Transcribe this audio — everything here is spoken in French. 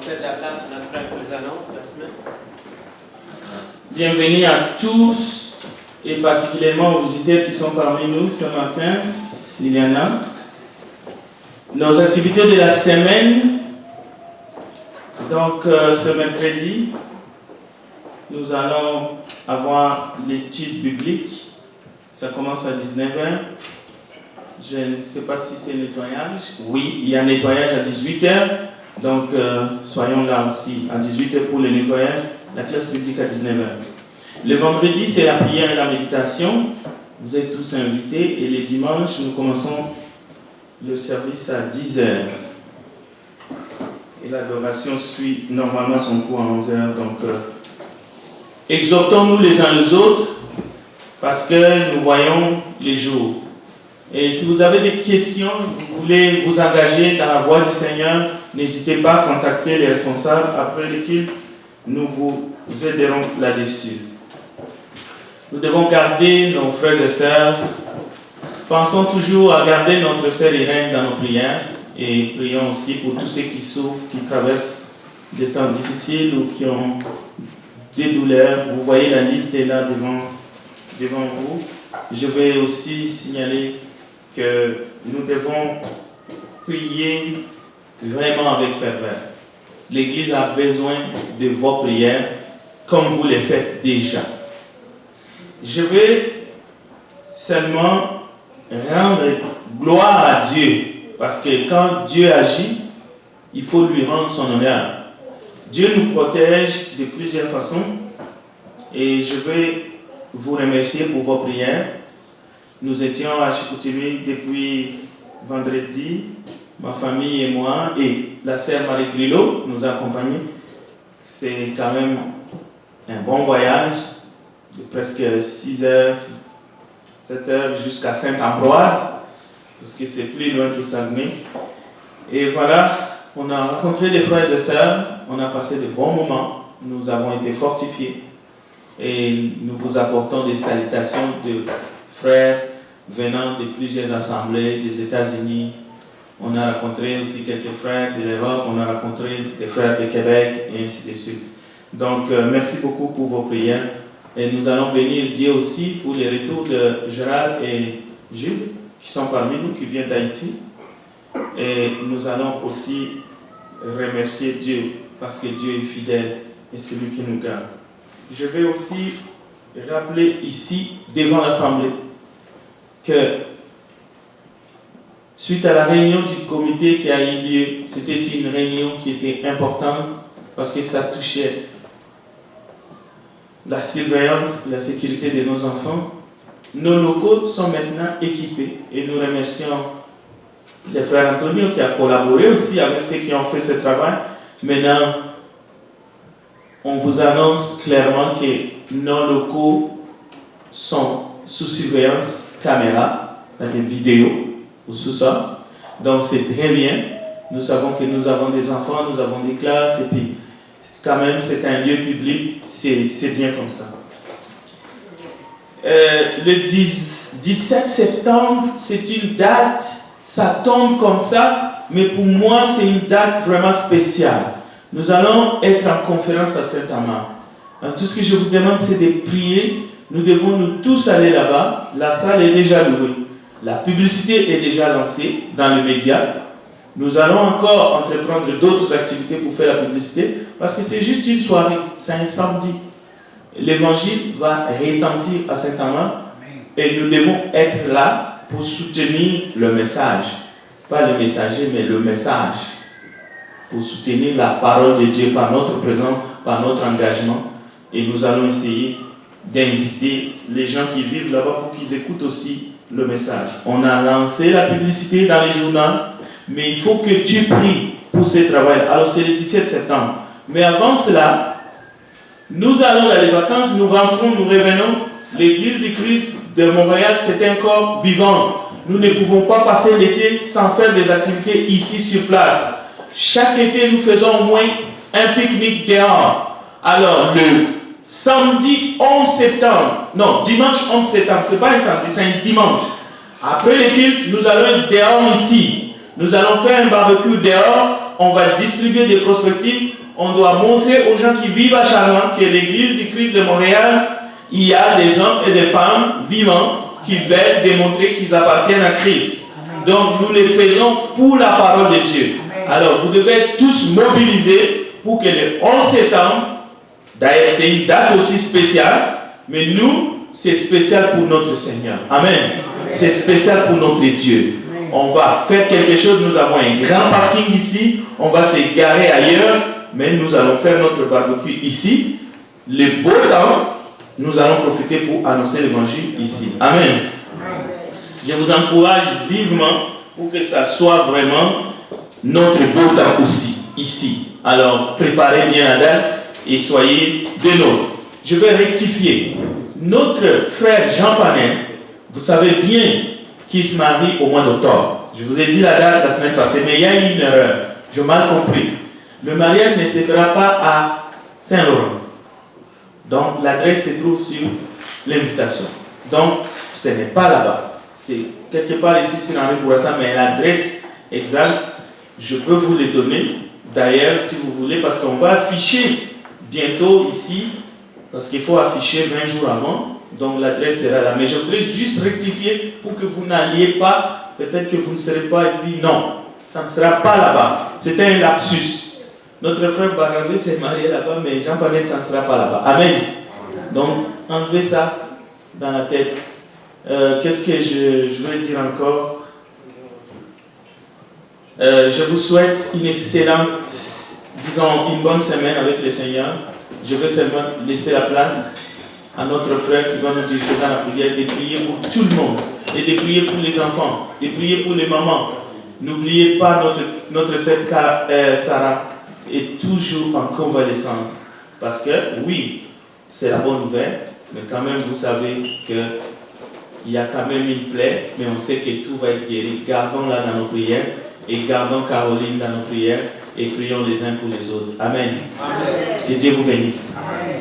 cède la place à notre frère pour les annonces de la semaine. Bienvenue à tous et particulièrement aux visiteurs qui sont parmi nous ce matin, s'il y en a. Nos activités de la semaine, donc ce mercredi, nous allons avoir l'étude biblique. Ça commence à 19h. Je ne sais pas si c'est nettoyage. Oui, il y a nettoyage à 18h. Donc, soyons là aussi à 18h pour le nettoyage. La classe biblique à 19h. Le vendredi, c'est la prière et la méditation. Vous êtes tous invités. Et les dimanches, nous commençons le service à 10h. Et l'adoration suit normalement son cours à 11h. Donc, exhortons-nous les uns les autres parce que nous voyons les jours. Et si vous avez des questions, vous voulez vous engager dans la voie du Seigneur, n'hésitez pas à contacter les responsables après lesquels nous vous aiderons là-dessus. Nous devons garder nos frères et sœurs. Pensons toujours à garder notre sœur Irène dans nos prières et prions aussi pour tous ceux qui souffrent, qui traversent des temps difficiles ou qui ont des douleurs. Vous voyez la liste est là devant vous. Je vais aussi signaler que nous devons prier vraiment avec ferveur. L'Église a besoin de vos prières comme vous les faites déjà. Je vais seulement rendre gloire à Dieu parce que quand Dieu agit, il faut lui rendre son honneur. Dieu nous protège de plusieurs façons et je vais vous remercier pour vos prières. Nous étions à Chicoutimi depuis vendredi, ma famille et moi, et la sœur Marie Grillo nous a accompagnés. C'est quand même un bon voyage de presque 6 heures, 7 heures jusqu'à Saint-Ambroise, parce que c'est plus loin que Saguenay. Et voilà, on a rencontré des frères et sœurs, on a passé de bons moments, nous avons été fortifiés et nous vous apportons des salutations de frères venant de plusieurs assemblées des États-Unis. On a rencontré aussi quelques frères de l'Europe, on a rencontré des frères de Québec et ainsi de suite. Donc, merci beaucoup pour vos prières. Et nous allons bénir Dieu aussi pour les retours de Gérald et Jules, qui sont parmi nous, qui viennent d'Haïti. Et nous allons aussi remercier Dieu, parce que Dieu est fidèle et c'est lui qui nous garde. Je vais aussi rappeler ici, devant l'Assemblée, que suite à la réunion du comité qui a eu lieu, c'était une réunion qui était importante parce que ça touchait la surveillance, la sécurité de nos enfants. Nos locaux sont maintenant équipés et nous remercions le frère Antonio qui a collaboré aussi avec ceux qui ont fait ce travail. Maintenant, on vous annonce clairement que nos locaux sont sous surveillance caméra, des vidéos au sous-sol. Donc c'est très bien. Nous savons que nous avons des enfants, nous avons des classes, et puis quand même c'est un lieu public, c'est bien comme ça. Le 17 septembre, c'est une date, ça tombe comme ça, mais pour moi c'est une date vraiment spéciale. Nous allons être en conférence à Saint-Amand. Tout ce que je vous demande, c'est de prier. Nous devons nous tous aller là-bas. La salle est déjà louée. La publicité est déjà lancée dans les médias. Nous allons encore entreprendre d'autres activités pour faire la publicité parce que c'est juste une soirée. C'est un samedi. L'évangile va retentir à Saint-Amand et nous devons être là pour soutenir le message. Pas le messager, mais le message. Pour soutenir la parole de Dieu par notre présence, par notre engagement. Et nous allons essayer d'inviter les gens qui vivent là-bas pour qu'ils écoutent aussi le message. On a lancé la publicité dans les journaux, mais il faut que tu pries pour ce travail. Alors c'est le 17 septembre. Mais avant cela, nous allons dans les vacances, nous rentrons, nous revenons. L'église du Christ de Montréal, c'est un corps vivant. Nous ne pouvons pas passer l'été sans faire des activités ici sur place. Chaque été, nous faisons au moins un pique-nique dehors. Alors, le samedi 11 septembre, non, dimanche 11 septembre, ce n'est pas un samedi, c'est un dimanche. Après les cultes, nous allons être dehors ici. Nous allons faire un barbecue dehors on va distribuer des prospectives. On doit montrer aux gens qui vivent à Charmant que l'Église du Christ de Montréal, il y a des hommes et des femmes vivants qui veulent démontrer qu'ils appartiennent à Christ. Donc nous les faisons pour la parole de Dieu. Alors vous devez être tous mobilisés pour que le 11 septembre, d'ailleurs c'est une date aussi spéciale, mais nous, c'est spécial pour notre Seigneur. Amen. C'est spécial pour notre Dieu. On va faire quelque chose, nous avons un grand parking ici, on va se garer ailleurs, mais nous allons faire notre barbecue ici. Le beau temps, nous allons profiter pour annoncer l'évangile ici. Amen. Je vous encourage vivement pour que ça soit vraiment notre beau temps aussi, ici. Alors, préparez bien la date et soyez des nôtres. Je vais rectifier. Notre frère Jean Panel, vous savez bien qu'il se marie au mois d'octobre. Je vous ai dit la date la semaine passée, mais il y a eu une erreur. J'ai mal compris. Le mariage ne se fera pas à Saint-Laurent. Donc, l'adresse se trouve sur l'invitation. Donc, ce n'est pas là-bas. C'est quelque part ici sur Henri Bourassa, mais l'adresse exacte, je peux vous les donner. D'ailleurs, si vous voulez, parce qu'on va afficher bientôt ici, parce qu'il faut afficher 20 jours avant. Donc, l'adresse sera là. Mais je voudrais juste rectifier pour que vous n'alliez pas, peut-être que vous ne serez pas, et puis non, ça ne sera pas là-bas. C'était un lapsus. Notre frère Barnabé s'est marié là-bas, mais Jean Panel, ça ne sera pas là-bas. Amen. Donc, enlevez ça dans la tête. Qu'est-ce que je veux dire encore? Je vous souhaite une excellente, disons, une bonne semaine avec le Seigneur. Je veux seulement laisser la place à notre frère qui va nous diriger dans la prière, de prier pour tout le monde, et de prier pour les enfants, de prier pour les mamans. N'oubliez pas notre sœur Sarah est toujours en convalescence. Parce que, oui, c'est la bonne nouvelle, mais quand même, vous savez qu'il y a quand même une plaie, mais on sait que tout va être guéri. Gardons-la dans nos prières, et gardons Caroline dans nos prières, et prions les uns pour les autres. Amen. Amen. Que Dieu vous bénisse. Amen.